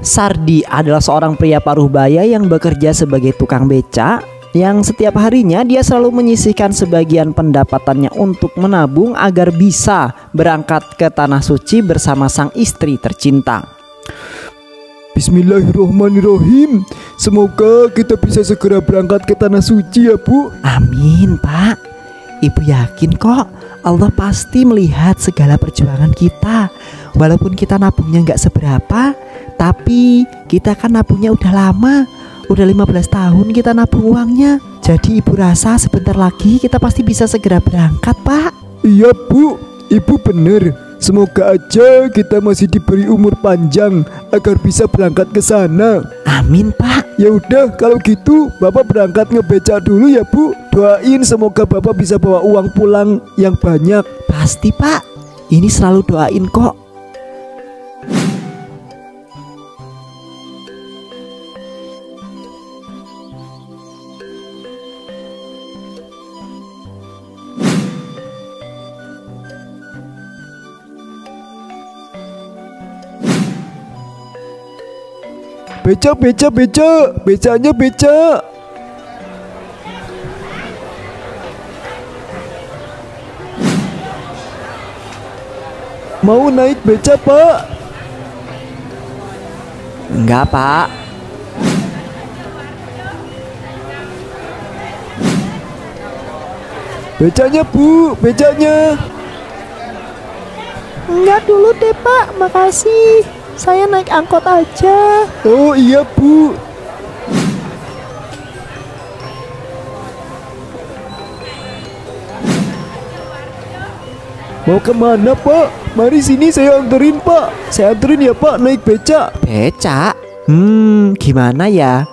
Sardi adalah seorang pria paruh baya yang bekerja sebagai tukang beca, yang setiap harinya dia selalu menyisihkan sebagian pendapatannya untuk menabung agar bisa berangkat ke Tanah Suci bersama sang istri tercinta. Bismillahirrahmanirrahim. Semoga kita bisa segera berangkat ke Tanah Suci ya Bu. Amin Pak. Ibu yakin kok Allah pasti melihat segala perjuangan kita. Walaupun kita nabungnya nggak seberapa, tapi kita kan nabungnya udah lama. Udah 15 tahun kita nabung uangnya. Jadi ibu rasa sebentar lagi kita pasti bisa segera berangkat Pak. Iya Bu, Ibu bener. Semoga aja kita masih diberi umur panjang agar bisa berangkat ke sana. Amin Pak. Ya udah kalau gitu Bapak berangkat ngebeca dulu ya Bu. Doain semoga Bapak bisa bawa uang pulang yang banyak. Pasti Pak. Ini selalu doain kok. Beca, beca, beca. Becanya beca. Mau naik beca Pak? Enggak Pak. Becanya Bu, becanya. Enggak dulu deh Pak, makasih. Saya naik angkot aja. Oh iya Bu. Mau kemana Pak? Mari sini saya anterin Pak. Saya anterin ya Pak naik beca. Beca? Gimana ya?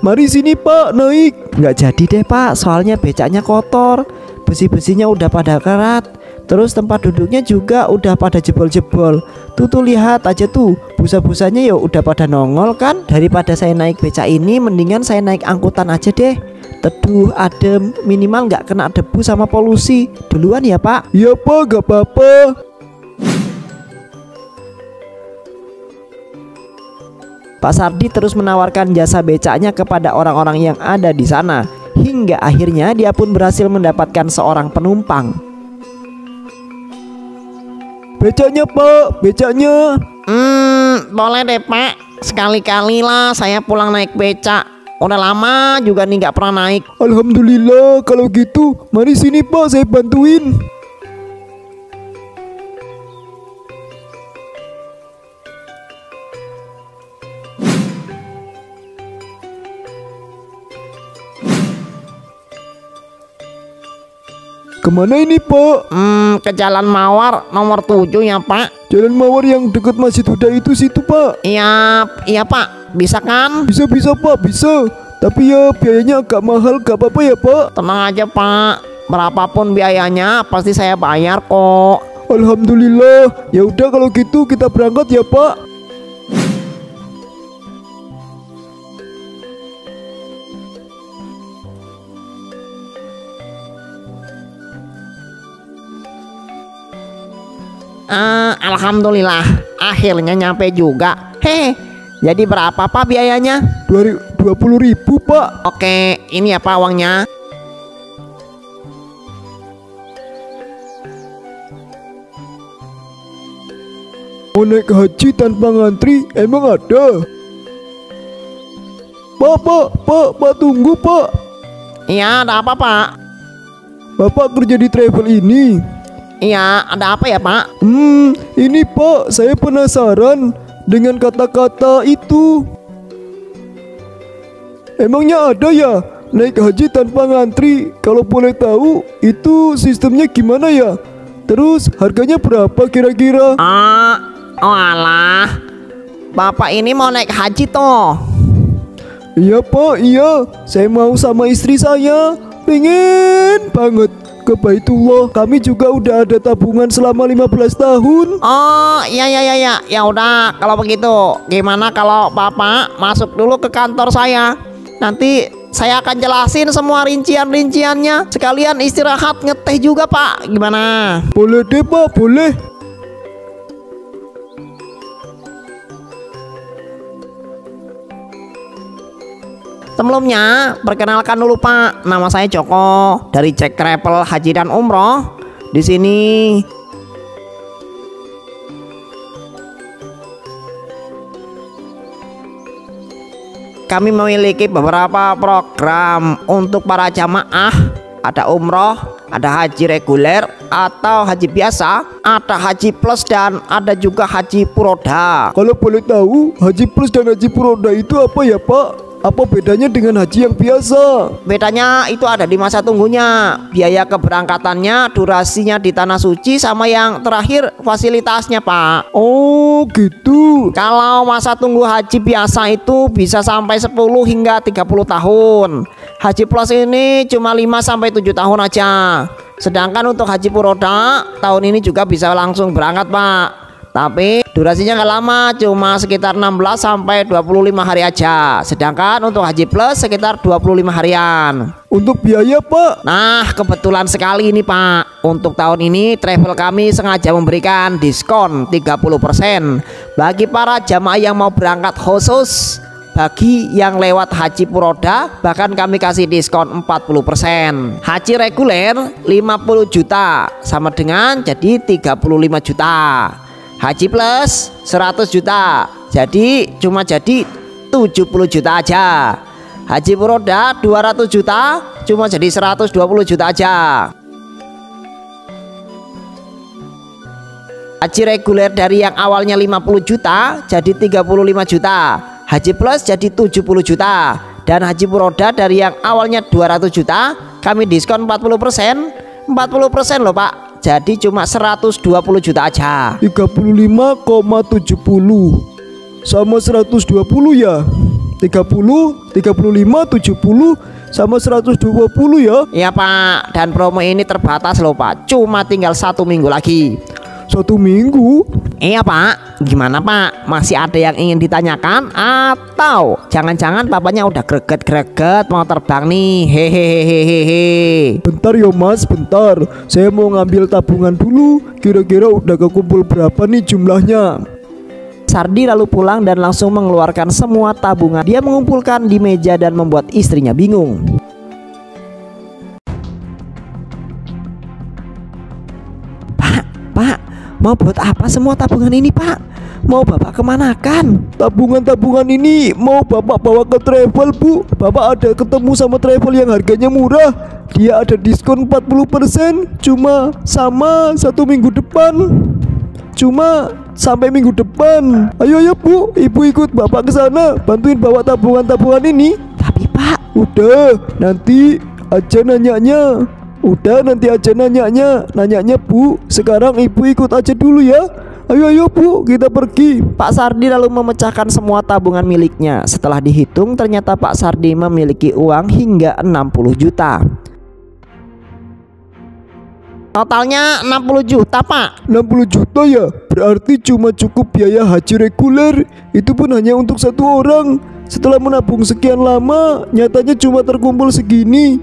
Mari sini Pak naik. Nggak jadi deh Pak, soalnya becaknya kotor. Besi-besinya udah pada kerat. Terus tempat duduknya juga udah pada jebol-jebol. Tuh lihat aja tuh, busa-busanya ya udah pada nongol kan. Daripada saya naik beca ini, mendingan saya naik angkutan aja deh. Teduh, adem, minimal nggak kena debu sama polusi. Duluan ya Pak. Iya Pak, gak apa-apa. Pak Sardi terus menawarkan jasa becaknya kepada orang-orang yang ada di sana. Hingga akhirnya dia pun berhasil mendapatkan seorang penumpang. Becanya Pak, becanya. Boleh deh Pak. Sekali-kali lah saya pulang naik beca. Udah lama juga nih gak pernah naik. Alhamdulillah kalau gitu. Mari sini Pak, saya bantuin. Kemana ini Pak? Ke Jalan Mawar nomor 7 ya Pak. Jalan Mawar yang dekat Masjid Huda itu situ Pak. Iya Pak. Bisa kan? Bisa Pak, bisa. Tapi ya biayanya agak mahal, gak apa-apa ya Pak? Tenang aja Pak. Berapapun biayanya pasti saya bayar kok. Alhamdulillah. Ya udah kalau gitu kita berangkat ya Pak. Alhamdulillah akhirnya nyampe juga. Jadi berapa Pak biayanya? 20.000 Pak. Oke, ini ya Pak uangnya. Mau naik haji tanpa ngantri emang ada? Pak tunggu Pak. Iya, ada apa Pak? Bapak kerja di travel ini. Iya, ada apa ya Pak? Ini Pak, saya penasaran dengan kata-kata itu. Emangnya ada ya naik haji tanpa ngantri? Kalau boleh tahu itu sistemnya gimana ya? Terus harganya berapa kira-kira? Oh alah, Bapak ini mau naik haji toh? Iya Pak, iya. Saya mau sama istri saya. Pengen banget ke Baitullah. Kami juga udah ada tabungan selama 15 tahun. Oh iya. Ya udah kalau begitu, gimana kalau Bapak masuk dulu ke kantor saya? Nanti saya akan jelasin semua rincian-rinciannya. Sekalian istirahat ngeteh juga Pak. Gimana? Boleh deh Pak, boleh. Sebelumnya, perkenalkan dulu Pak, nama saya Joko dari Jack Travel Haji dan Umroh. Di sini kami memiliki beberapa program untuk para jamaah. Ada umroh, ada haji reguler atau haji biasa, ada haji plus dan ada juga haji puroda. Kalau boleh tahu, haji plus dan haji puroda itu apa ya Pak? Apa bedanya dengan haji yang biasa? Bedanya itu ada di masa tunggunya, biaya keberangkatannya, durasinya di tanah suci, sama yang terakhir fasilitasnya Pak. Oh gitu. Kalau masa tunggu haji biasa itu bisa sampai 10 hingga 30 tahun. Haji plus ini cuma 5 sampai 7 tahun aja. Sedangkan untuk haji puroda tahun ini juga bisa langsung berangkat Pak. Tapi durasinya nggak lama, cuma sekitar 16 sampai 25 hari aja. Sedangkan untuk haji plus sekitar 25 harian. Untuk biaya Pak? Nah, kebetulan sekali ini Pak. Untuk tahun ini travel kami sengaja memberikan diskon 30% bagi para jamaah yang mau berangkat khusus. Bagi yang lewat haji puroda bahkan kami kasih diskon 40%. Haji reguler 50 juta sama dengan jadi 35 juta. Haji plus 100 juta jadi cuma jadi 70 juta aja. Haji puroda 200 juta cuma jadi 120 juta aja. Haji reguler dari yang awalnya 50 juta jadi 35 juta. Haji plus jadi 70 juta. Dan haji puroda dari yang awalnya 200 juta kami diskon 40%. 40% loh Pak. Jadi cuma 120 juta aja. 35,70 sama 120 ya. 30, 35, 70 sama 120 ya. Iya Pak. Dan promo ini terbatas loh Pak. Cuma tinggal 1 minggu lagi. 1 minggu? Iya Pak. Gimana Pak? Masih ada yang ingin ditanyakan? Atau jangan-jangan bapaknya udah greget-greget mau terbang nih? Hehehehehe. Bentar ya Mas, bentar. Saya mau ngambil tabungan dulu. Kira-kira udah kekumpul berapa nih jumlahnya? Sardi lalu pulang dan langsung mengeluarkan semua tabungan. Dia mengumpulkan di meja dan membuat istrinya bingung. Pak, mau buat apa semua tabungan ini Pak? Mau Bapak kemanakan? Tabungan-tabungan ini mau Bapak bawa ke travel Bu. Bapak ada ketemu sama travel yang harganya murah. Dia ada diskon 40%. Cuma sama 1 minggu depan. Cuma sampai minggu depan. Ayo Bu, Ibu ikut Bapak ke sana, bantuin bawa tabungan-tabungan ini. Tapi Pak, Udah, nanti aja nanyanya. Nanyanya Bu. Sekarang Ibu ikut aja dulu ya. Ayo Bu, kita pergi. Pak Sardi lalu memecahkan semua tabungan miliknya. Setelah dihitung ternyata Pak Sardi memiliki uang hingga 60 juta. Totalnya 60 juta Pak. 60 juta ya? Berarti cuma cukup biaya haji reguler. Itu pun hanya untuk 1 orang. Setelah menabung sekian lama, nyatanya cuma terkumpul segini.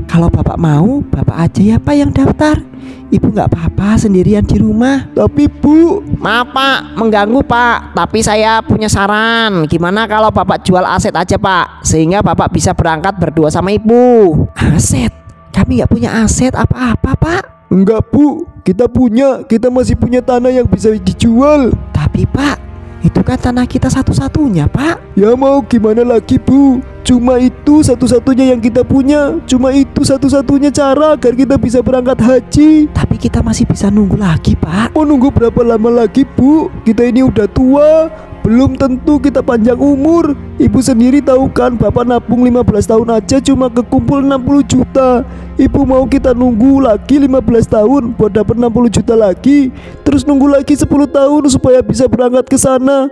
Kalau Bapak mau, Bapak aja ya Pak yang daftar. Ibu nggak apa-apa sendirian di rumah. Tapi Bu, Maaf Pak, mengganggu Pak. Tapi saya punya saran. Gimana kalau Bapak jual aset aja Pak, sehingga Bapak bisa berangkat berdua sama Ibu. Aset? Kami nggak punya aset apa-apa Pak. enggak Bu, kita masih punya tanah yang bisa dijual. Tapi Pak, itu kan tanah kita satu-satunya Pak. Ya mau gimana lagi Bu, cuma itu satu-satunya yang kita punya. Cuma itu satu-satunya cara agar kita bisa berangkat haji. Tapi kita masih bisa nunggu lagi Pak. Mau nunggu berapa lama lagi Bu? Kita ini udah tua, belum tentu kita panjang umur. Ibu sendiri tahu kan, Bapak nabung 15 tahun aja cuma kekumpul 60 juta. Ibu mau kita nunggu lagi 15 tahun buat dapat 60 juta lagi, terus nunggu lagi 10 tahun supaya bisa berangkat ke sana.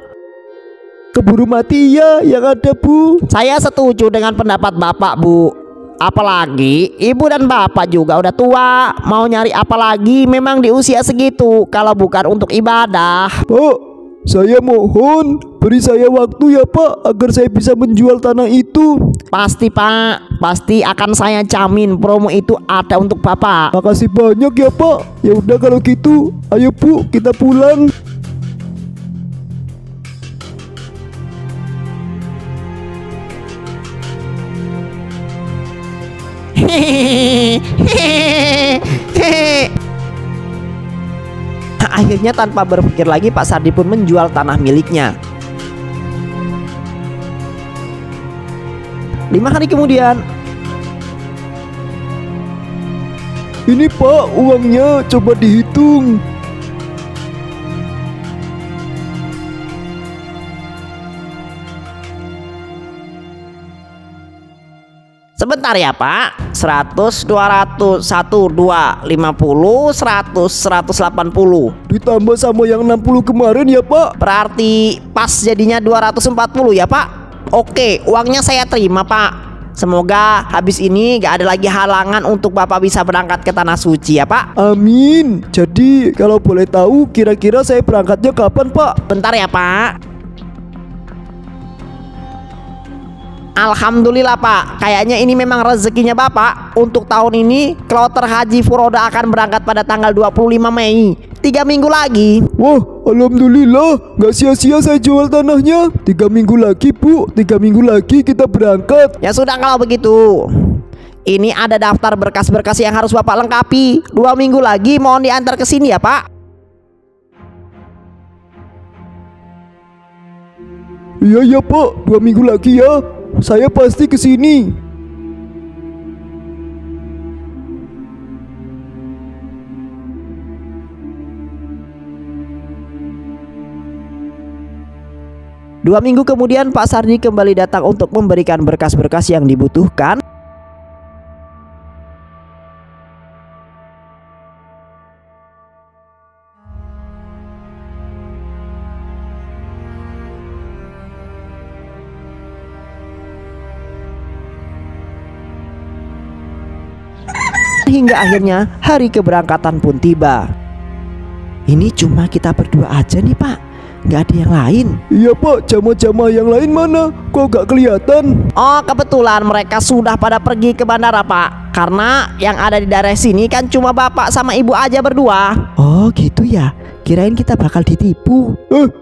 Keburu mati ya yang ada Bu. Saya setuju dengan pendapat Bapak Bu. Apalagi Ibu dan Bapak juga udah tua. Mau nyari apa lagi memang di usia segitu kalau bukan untuk ibadah. Pak, saya mohon beri saya waktu ya Pak, agar saya bisa menjual tanah itu. Pasti Pak, pasti akan saya jamin promo itu ada untuk Bapak. Makasih banyak ya Pak. Ya udah kalau gitu, ayo Bu, kita pulang. Akhirnya tanpa berpikir lagi Pak Sardi pun menjual tanah miliknya. 5 hari kemudian, Ini Pak uangnya, coba dihitung. sebentar ya Pak, 100, 200, 1, 2, 50, 100, 180. Ditambah sama yang 60 kemarin ya Pak. Berarti pas jadinya 240 ya Pak. Oke, uangnya saya terima Pak. Semoga habis ini gak ada lagi halangan untuk Bapak bisa berangkat ke Tanah Suci ya Pak. Amin. Jadi kalau boleh tahu kira-kira saya berangkatnya kapan Pak? Bentar ya Pak. Alhamdulillah Pak, kayaknya ini memang rezekinya Bapak. Untuk tahun ini kloter haji Furoda akan berangkat pada tanggal 25 Mei, 3 minggu lagi. Wah, alhamdulillah, nggak sia-sia saya jual tanahnya. 3 minggu lagi Bu, 3 minggu lagi kita berangkat. Ya sudah kalau begitu, ini ada daftar berkas-berkas yang harus Bapak lengkapi. 2 minggu lagi mohon diantar ke sini ya Pak. Iya ya Pak, 2 minggu lagi ya. Saya pasti ke sini. Dua minggu kemudian Pak Sardi kembali datang untuk memberikan berkas-berkas yang dibutuhkan. Hingga akhirnya hari keberangkatan pun tiba. Ini cuma kita berdua aja nih Pak, nggak ada yang lain. Iya Pak, jamaah-jamaah yang lain mana? Kok gak kelihatan? Oh kebetulan mereka sudah pada pergi ke bandara Pak. Karena yang ada di daerah sini kan cuma Bapak sama Ibu aja berdua. Oh gitu ya, kirain kita bakal ditipu.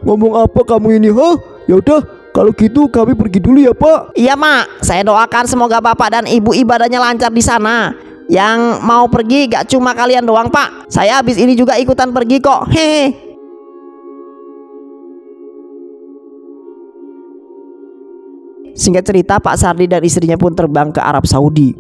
Ngomong apa kamu ini, ha? Yaudah, kalau gitu kami pergi dulu ya Pak. Iya Mak, saya doakan semoga Bapak dan Ibu ibadahnya lancar di sana. Yang mau pergi gak cuma kalian doang Pak, saya habis ini juga ikutan pergi kok. Hehe. Singkat cerita Pak Sardi dan istrinya pun terbang ke Arab Saudi.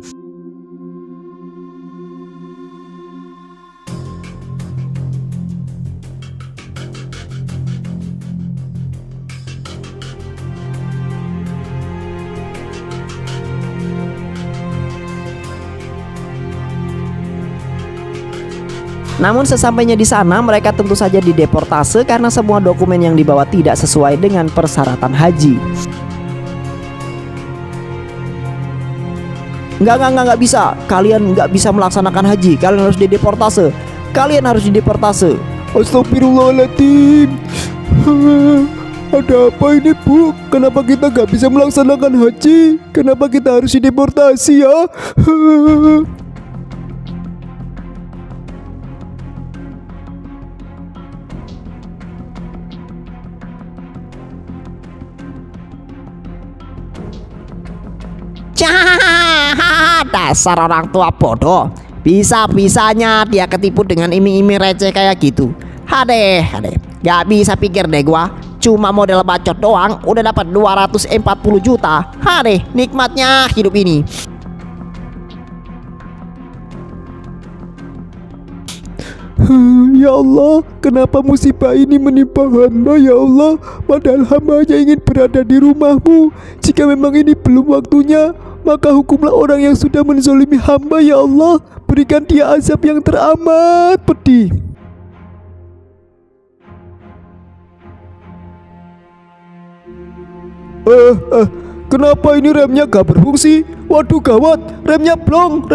Namun sesampainya di sana mereka tentu saja dideportase karena semua dokumen yang dibawa tidak sesuai dengan persyaratan haji. Enggak bisa. Kalian nggak bisa melaksanakan haji. Kalian harus dideportase. Kalian harus dideportase. Astagfirullahaladzim. Ada apa ini Bu? Kenapa kita gak bisa melaksanakan haji? Kenapa kita harus dideportasi ya? Dasar orang tua bodoh. Bisa-bisanya dia ketipu dengan iming-iming receh kayak gitu. Hade, gak bisa pikir deh gua. Cuma model bacot doang udah dapat 240 juta. Hade, nikmatnya hidup ini. Ya Allah, kenapa musibah ini menimpa hamba ya Allah? Padahal hamba hanya ingin berada di rumahmu. Jika memang ini belum waktunya, maka hukumlah orang yang sudah menzalimi hamba ya Allah. Berikan dia azab yang teramat pedih. Kenapa ini remnya gak berfungsi? Waduh gawat, remnya blong.